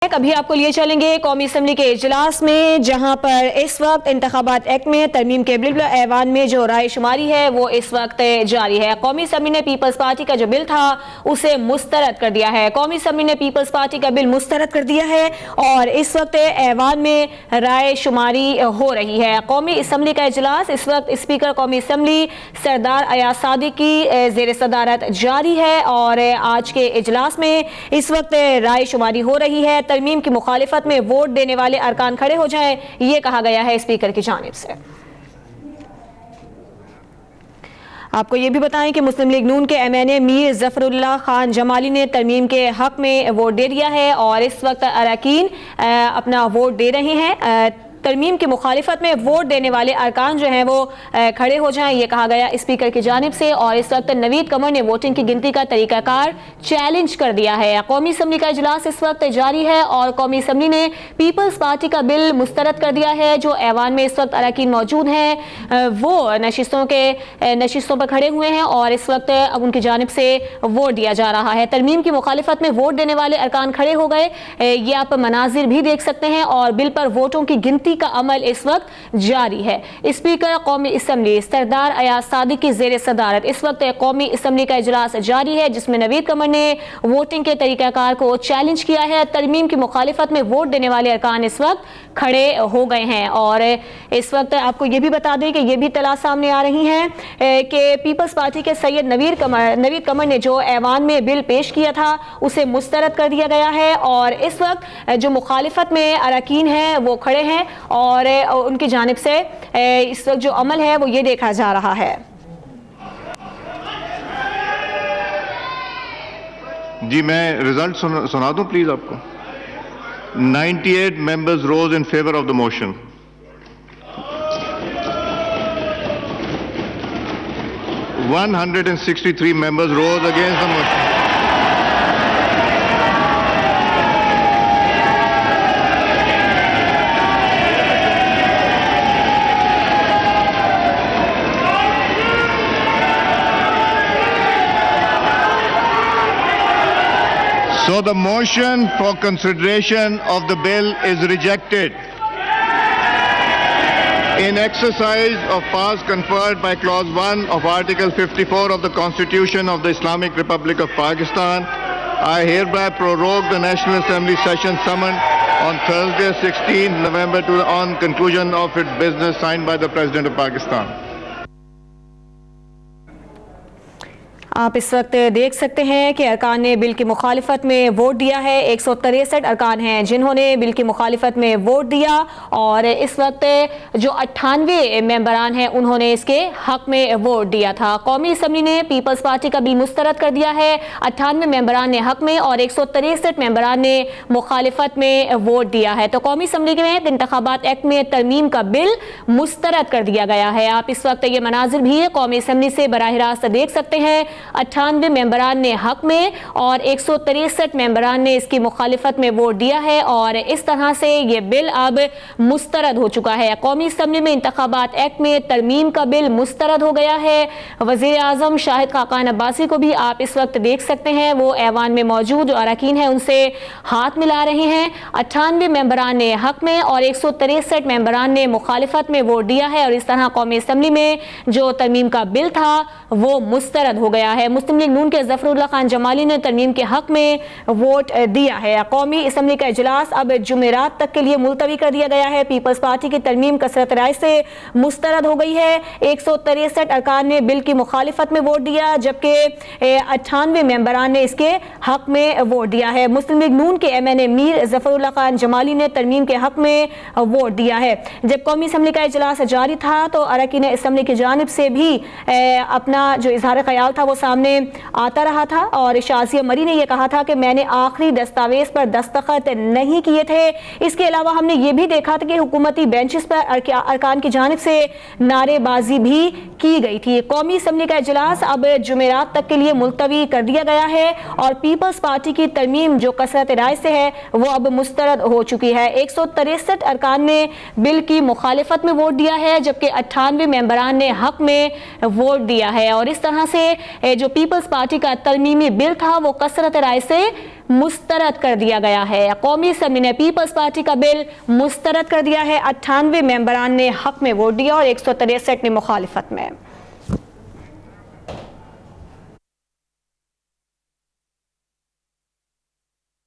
अभी आपको लिए चलेंगे कौमी असम्बली के इजलास में, जहां पर इस वक्त इंतखाबात एक्ट में तरमीम के बिल ऐवान में जो राय शुमारी है वो इस वक्त जारी है। कौमी असम्बली ने पीपल्स पार्टी का जो बिल था उसे मुस्तरद कर दिया है। कौमी असम्बली ने पीपल्स पार्टी का बिल मुस्तरद कर दिया है और इस वक्त ऐवान में राय शुमारी हो रही है। कौमी असम्बली का इजलास इस वक्त स्पीकर कौमी असम्बली सरदार अयाज सादिक की जेर सदारत जारी है और आज के इजलास में इस वक्त राय शुमारी हो रही है। तरमीम की मुखालिफत में वोट देने वाले अरकान खड़े हो जाएं, ये कहा गया है स्पीकर की जानिब से। आपको ये भी बताएं कि मुस्लिम लीग नून के MNA मीर जफरुल्लाह खान जमाली ने तरमीम के हक में वोट दे दिया है और इस वक्त अरकान अपना वोट दे रहे हैं। तरमीम की मुखालिफत में वोट देने वाले अरकान जो हैं वो खड़े हो जाएं, ये कहा गया स्पीकर की जानिब से। और इस वक्त नवीद कमर ने वोटिंग की गिनती का तरीकाकार चैलेंज कर दिया है। कौमी असम्बली का इजलास इस वक्त जारी है और कौमी असम्बली ने पीपल्स पार्टी का बिल मुस्तरद कर दिया है। जो ऐवान में इस वक्त अरकान मौजूद हैं वो नशिस्तों पर खड़े हुए हैं और इस वक्त अब उनकी जानिब से वोट दिया जा रहा है। तरमीम की मुखालिफत में वोट देने वाले अरकान खड़े हो गए, ये आप मनाजिर भी देख सकते हैं और बिल पर वोटों की गिनती का अमल इस वक्त जारी है। स्पीकर कौमी असम्बली सरदार अयाज सादिक की जेर सदारत इस वक्त कौमी असम्बली का इजलास जारी है, जिसमें नवीद कमर ने वोटिंग के तरीकाकार को चैलेंज किया है। तरमीम की मुखालिफत में वोट देने वाले अरकान इस वक्त खड़े हो गए हैं और इस वक्त आपको यह भी बता दें कि यह भी तला सामने आ रही है कि पीपल्स पार्टी के सैयद नवीद कमर ने जो ऐवान में बिल पेश किया था उसे मुस्तरद कर दिया गया है और इस वक्त जो मुखालिफत में अरकान हैं वो खड़े हैं और उनकी जानिब से इस वक्त जो अमल है वो ये देखा जा रहा है। जी मैं रिजल्ट सुना दूं प्लीज आपको। 98 members rose in favor of the motion. 163 members rose against the motion. So the motion for consideration of the bill is rejected. In exercise of powers conferred by Clause 1 of Article 54 of the Constitution of the Islamic Republic of Pakistan, I hereby prorogue the National Assembly session summoned on Thursday, 16 November on conclusion of its business signed by the President of Pakistan. आप इस वक्त देख सकते हैं कि अरकान ने bill की मुखालिफत में वोट दिया है। 163 अरकान हैं जिन्होंने बिल की मुखालिफत में वोट दिया और इस वक्त जो 98 मेंबरान हैं उन्होंने इसके हक में वोट दिया था। कौमी असम्बली ने पीपल्स पार्टी का बिल मुस्तरद कर दिया है, 98 मेंबरान ने हक में और 163 मेंबरान ने मुखालिफत में वोट दिया है। तो कौमी असम्बली में इंतखाबात एक्ट में तरमीम का बिल मुस्तरद कर दिया गया है। आप इस वक्त ये मनाजिर भी कौमी असम्बली से बराह रास्त देख सकते हैं। 98 मेंबरान ने हक में और 163 मेंबरान ने इसकी मुखालिफत में वोट दिया है और इस तरह से ये बिल अब मुस्तरद हो चुका है। कौमी असम्बली में इंतखाबात एक्ट में तरमीम का बिल मुस्तरद हो गया है। वज़ीर आज़म शाहिद खाकान अब्बासी को भी आप इस वक्त देख सकते हैं, वो ऐवान में मौजूद जो अरकान हैं उनसे हाथ मिला रहे हैं। 98 मेंबरान ने हक में और 163 मेंबरान ने मुखालिफत में वोट दिया है और इस तरह कौमी असम्बली में जो तरमीम का बिल था वो मुस्तरद हो गया है। मुस्लिम लीग नून के जफरुल्लाह खान जमाली ने तरमीम के हक में वोट दिया है। कौमी असम्बली का इजलास अब जुमेरात तक के लिए मुलतवी कर दिया गया है। पीपल्स पार्टी की तरमीम कसरत राय से मुस्तरद हो गई है। 163 अरकान ने बिल की मुखालिफत में वोट दिया जबकि 98 मेंबरान ने इसके हक में वोट दिया है। मुस्लिम लीग नून के MNA मीर जफरुल्लाह खान जमाली ने तरमीम के हक में वोट दिया है। जब कौमी असम्बली का इजलास जारी था तो अरकान असम्बली की जानिब से भी अपना जो इजहार ख्याल था वो सामने आता रहा था और शाजिया मरी ने यह कहा था कि मैंने आखिरी दस्तावेज पर दस्तखत नहीं किए थे। इसके अलावा हमने ये भी देखा था कि हुकूमती बेंचेस पर अरकान की जानिब से नारेबाजी भी की गई थी। कौमी असम्बली का इजलास अब जुमेरात तक के लिए मुलतवी कर दिया गया है और पीपल्स पार्टी की तरमीम जो कसरत राय से है वो अब मुस्तरद हो चुकी है। 163 अरकान ने बिल की मुखालिफत में वोट दिया है जबकि 98 मेंबरान ने हक में वोट दिया है और इस तरह से जो पीपल्स पार्टी का तरमीमी बिल था वो कसरत राय से मुस्तरद कर दिया गया है। कौमी असम्बली ने पीपल्स पार्टी का बिल मुस्तरद कर दिया है। 98 मेंबरान ने हक में वोट दिया और 163 ने मुखालिफत में।